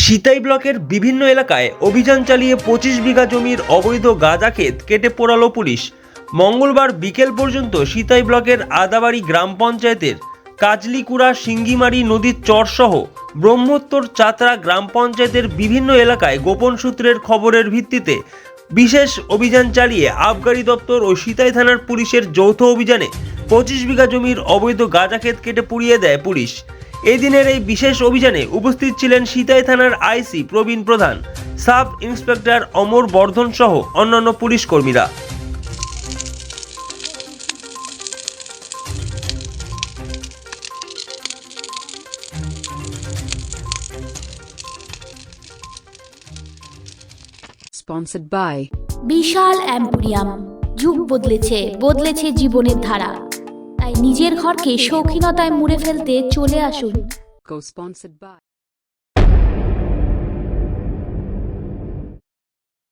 সিতাই ব্লকের বিভিন্ন এলাকায় অভিযান চালিয়ে 25 বিঘা জমির অবৈধ গাঁজা ক্ষেত কেটে পোড়ালো পুলিশ। মঙ্গলবার বিকেল পর্যন্ত সিতাই ব্লকের আদাবাড়ি গ্রাম পঞ্চায়েতের কাজলিকুড়া সিঙ্গিমারি নদীর চরসহ ব্রহ্মোত্তর চাতরা গ্রাম পঞ্চায়েতের বিভিন্ন এলাকায় গোপন সূত্রের খবরের ভিত্তিতে বিশেষ অভিযান চালিয়ে আবগারি দপ্তর ও সিতাই থানার পুলিশের যৌথ অভিযানে 25 বিঘা জমির অবৈধ গাঁজা ক্ষেত কেটে পুড়িয়ে দেয় পুলিশ। এই দিনের এই বিশেষ অভিযানে উপস্থিত ছিলেন সিতাই থানার আইসি প্রবীণ প্রধান, সাব ইন্সপেক্টর অমর বর্ধন সহ অন্যান্য পুলিশ কর্মীরা। Sponsored by বিশাল অ্যাম্পোরিয়াম। যুগ বদলেছে জীবনের ধারা। তাই নিজের ঘরকে শৌখিনতায় মুড়ে ফেলতে চলে আসুন। Co-sponsored by